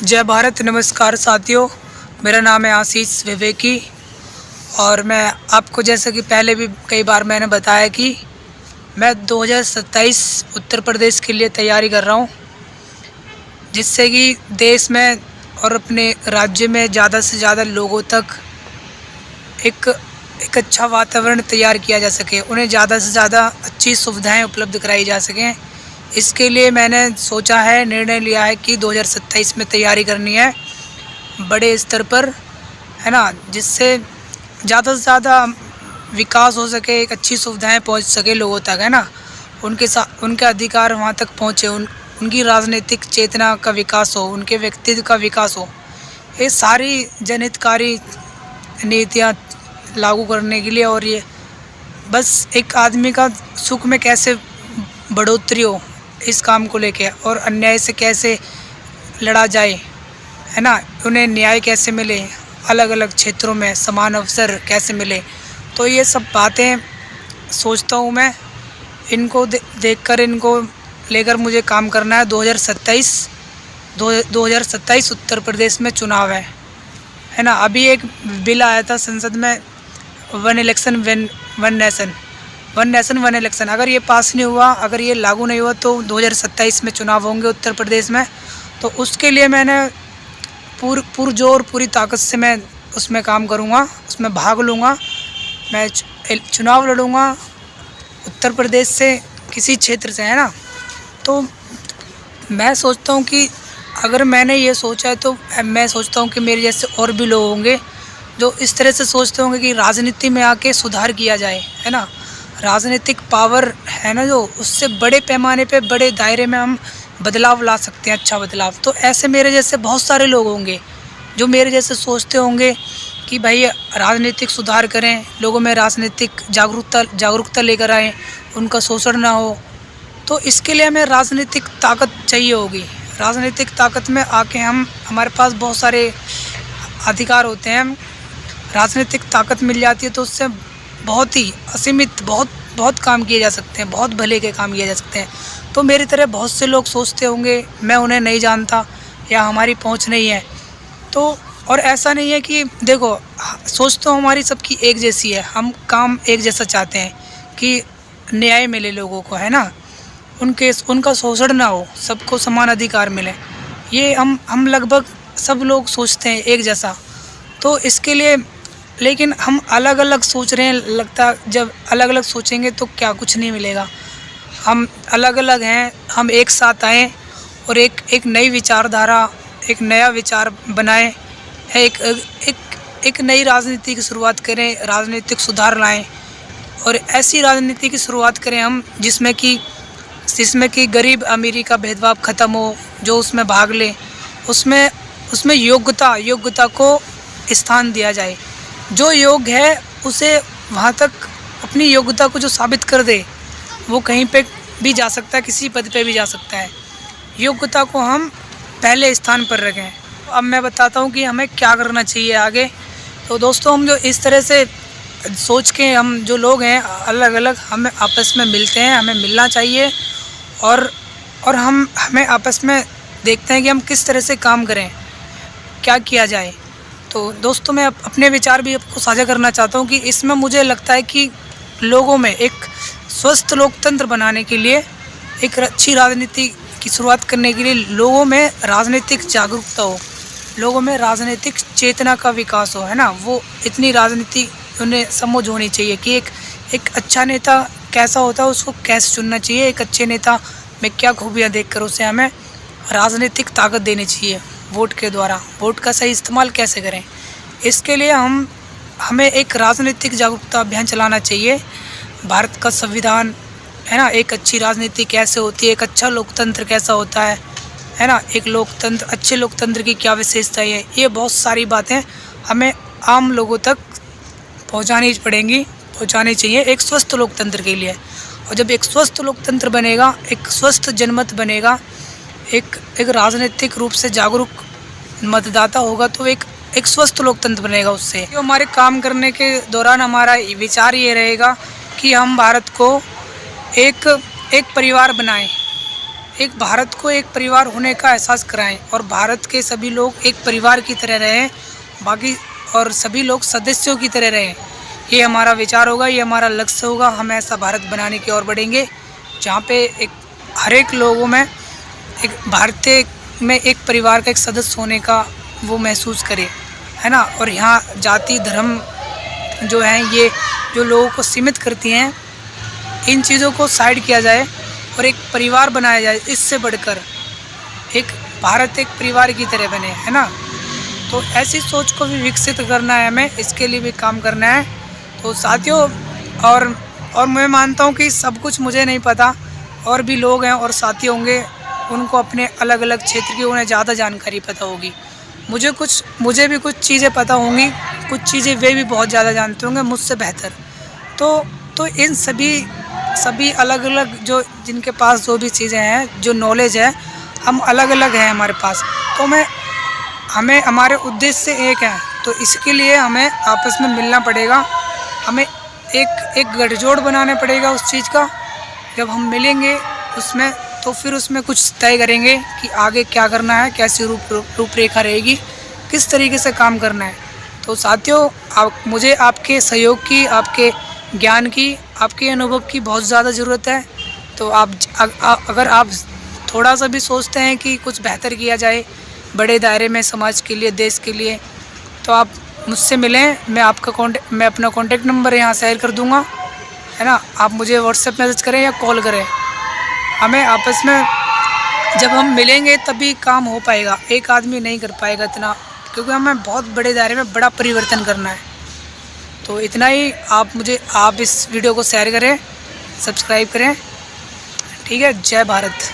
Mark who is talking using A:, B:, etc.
A: जय भारत, नमस्कार साथियों। मेरा नाम है आशीष विवेकी और मैं आपको जैसे कि पहले भी कई बार मैंने बताया कि मैं 2027 उत्तर प्रदेश के लिए तैयारी कर रहा हूँ, जिससे कि देश में और अपने राज्य में ज़्यादा से ज़्यादा लोगों तक एक एक अच्छा वातावरण तैयार किया जा सके, उन्हें ज़्यादा से ज़्यादा अच्छी सुविधाएं उपलब्ध कराई जा सकें। इसके लिए मैंने सोचा है, निर्णय लिया है कि 2027 में तैयारी करनी है बड़े स्तर पर, है ना, जिससे ज़्यादा से ज़्यादा विकास हो सके, एक अच्छी सुविधाएं पहुंच सके लोगों तक, है ना, उनके साथ उनके अधिकार वहां तक पहुंचे, उनकी राजनीतिक चेतना का विकास हो, उनके व्यक्तित्व का विकास हो। ये सारी जनहितकारी नीतियाँ लागू करने के लिए, और ये बस एक आदमी का सुख में कैसे बढ़ोतरी हो इस काम को लेके, और अन्याय से कैसे लड़ा जाए, है ना, उन्हें न्याय कैसे मिले, अलग अलग क्षेत्रों में समान अवसर कैसे मिले। तो ये सब बातें सोचता हूँ मैं, इनको देखकर, इनको लेकर मुझे काम करना है। 2027 उत्तर प्रदेश में चुनाव है ना। अभी एक बिल आया था संसद में, one election one nation one election. अगर ये पास नहीं हुआ, अगर ये लागू नहीं हुआ, तो 2027 में चुनाव होंगे उत्तर प्रदेश में। तो उसके लिए मैंने पुरजोर पूरी ताकत से मैं उसमें काम करूँगा, उसमें भाग लूँगा। मैं चुनाव लड़ूँगा उत्तर प्रदेश से, किसी क्षेत्र से, है ना। तो मैं सोचता हूँ कि अगर मैंने ये सोचा है, तो मैं सोचता हूँ कि मेरे जैसे और भी लोग होंगे जो इस तरह से सोचते होंगे कि राजनीति में आके सुधार किया जाए, है ना। राजनीतिक पावर है ना, जो उससे बड़े पैमाने पे, बड़े दायरे में हम बदलाव ला सकते हैं, अच्छा बदलाव। तो ऐसे मेरे जैसे बहुत सारे लोग होंगे जो मेरे जैसे सोचते होंगे कि भाई राजनीतिक सुधार करें, लोगों में राजनीतिक जागरूकता लेकर आएँ, उनका शोषण ना हो। तो इसके लिए हमें राजनीतिक ताकत चाहिए होगी। राजनीतिक ताकत में आके हमारे पास बहुत सारे अधिकार होते हैं, राजनीतिक ताकत मिल जाती है तो उससे बहुत ही असीमित बहुत काम किए जा सकते हैं, बहुत भले के काम किए जा सकते हैं। तो मेरी तरह बहुत से लोग सोचते होंगे, मैं उन्हें नहीं जानता या हमारी पहुंच नहीं है। तो और ऐसा नहीं है कि देखो, सोच तो हमारी सबकी एक जैसी है, हम काम एक जैसा चाहते हैं कि न्याय मिले लोगों को, है ना, उनका शोषण ना हो, सबको समान अधिकार मिले। ये हम लगभग सब लोग सोचते हैं एक जैसा। तो इसके लिए, लेकिन हम अलग अलग सोच रहे हैं, लगता जब अलग अलग सोचेंगे तो क्या कुछ नहीं मिलेगा। हम अलग अलग हैं, हम एक साथ आएँ और एक नई विचारधारा, एक नया विचार बनाएं, है एक नई राजनीति की शुरुआत करें, राजनीतिक सुधार लाएं, और ऐसी राजनीति की शुरुआत करें हम जिसमें कि गरीब अमीरी का भेदभाव ख़त्म हो, जो उसमें भाग ले, उसमें योग्यता को स्थान दिया जाए। जो योग्य है उसे वहाँ तक अपनी योग्यता को जो साबित कर दे, वो कहीं पे भी जा सकता है, किसी पद पे भी जा सकता है। योग्यता को हम पहले स्थान पर रखें। अब मैं बताता हूँ कि हमें क्या करना चाहिए आगे। तो दोस्तों, हम जो इस तरह से सोच के, हम जो लोग हैं अलग अलग, हमें आपस में मिलते हैं, हमें मिलना चाहिए, और हमें आपस में देखते हैं कि हम किस तरह से काम करें, क्या किया जाए। तो दोस्तों, मैं अपने विचार भी आपको साझा करना चाहता हूँ कि इसमें मुझे लगता है कि लोगों में एक स्वस्थ लोकतंत्र बनाने के लिए, एक अच्छी राजनीति की शुरुआत करने के लिए लोगों में राजनीतिक जागरूकता हो, लोगों में राजनीतिक चेतना का विकास हो, है ना। वो इतनी राजनीति उन्हें समझ होनी चाहिए कि एक अच्छा नेता कैसा होता है, उसको कैसे चुनना चाहिए, एक अच्छे नेता में क्या खूबियाँ देखकर उसे हमें राजनीतिक ताकत देनी चाहिए वोट के द्वारा। वोट का सही इस्तेमाल कैसे करें, इसके लिए हमें एक राजनीतिक जागरूकता अभियान चलाना चाहिए। भारत का संविधान, है ना, एक अच्छी राजनीति कैसे होती है, एक अच्छा लोकतंत्र कैसा होता है ना, एक लोकतंत्र, अच्छे लोकतंत्र की क्या विशेषताएं है, ये बहुत सारी बातें हमें आम लोगों तक पहुंचानी चाहिए एक स्वस्थ लोकतंत्र के लिए। और जब एक स्वस्थ लोकतंत्र बनेगा, एक स्वस्थ जनमत बनेगा, एक राजनीतिक रूप से जागरूक मतदाता होगा, तो एक स्वस्थ लोकतंत्र बनेगा। उससे जो हमारे काम करने के दौरान हमारा विचार ये रहेगा कि हम भारत को एक परिवार बनाएं, एक भारत को एक परिवार होने का एहसास कराएं और भारत के सभी लोग एक परिवार की तरह रहें, बाकी और सभी लोग सदस्यों की तरह रहें। ये हमारा विचार होगा, ये हमारा लक्ष्य होगा। हम ऐसा भारत बनाने की ओर बढ़ेंगे जहाँ पे एक हर एक लोगों में एक भारतीय में एक परिवार का एक सदस्य होने का वो महसूस करे, है ना। और यहाँ जाति धर्म जो हैं ये जो लोगों को सीमित करती हैं, इन चीज़ों को साइड किया जाए और एक परिवार बनाया जाए। इससे बढ़कर एक भारत एक परिवार की तरह बने, है ना। तो ऐसी सोच को भी विकसित करना है हमें, इसके लिए भी काम करना है। तो साथियों, और मैं मानता हूँ कि सब कुछ मुझे नहीं पता, और भी लोग हैं और साथी होंगे, उनको अपने अलग अलग क्षेत्र की उन्हें ज़्यादा जानकारी पता होगी। मुझे भी कुछ चीज़ें पता होंगी, कुछ चीज़ें वे भी बहुत ज़्यादा जानते होंगे मुझसे बेहतर। तो इन सभी अलग अलग जो जिनके पास जो भी चीज़ें हैं, जो नॉलेज है, हम अलग अलग हैं हमारे पास। तो हमें हमारे उद्देश्य एक है, तो इसके लिए हमें आपस में मिलना पड़ेगा। हमें एक गठजोड़ बनाना पड़ेगा उस चीज़ का। जब हम मिलेंगे उसमें, तो फिर उसमें कुछ तय करेंगे कि आगे क्या करना है, कैसी रूपरेखा रहेगी, किस तरीके से काम करना है। तो साथियों, मुझे आपके सहयोग की, आपके ज्ञान की, आपके अनुभव की बहुत ज़्यादा ज़रूरत है। तो अगर आप थोड़ा सा भी सोचते हैं कि कुछ बेहतर किया जाए बड़े दायरे में, समाज के लिए, देश के लिए, तो आप मुझसे मिलें। मैं अपना कॉन्टेक्ट नंबर यहाँ शेयर कर दूँगा, है ना। आप मुझे व्हाट्सएप मैसेज करें या कॉल करें। हमें आपस में जब हम मिलेंगे तभी काम हो पाएगा, एक आदमी नहीं कर पाएगा इतना, क्योंकि हमें बहुत बड़े दायरे में बड़ा परिवर्तन करना है। तो इतना ही। आप इस वीडियो को शेयर करें, सब्सक्राइब करें, ठीक है। जय भारत।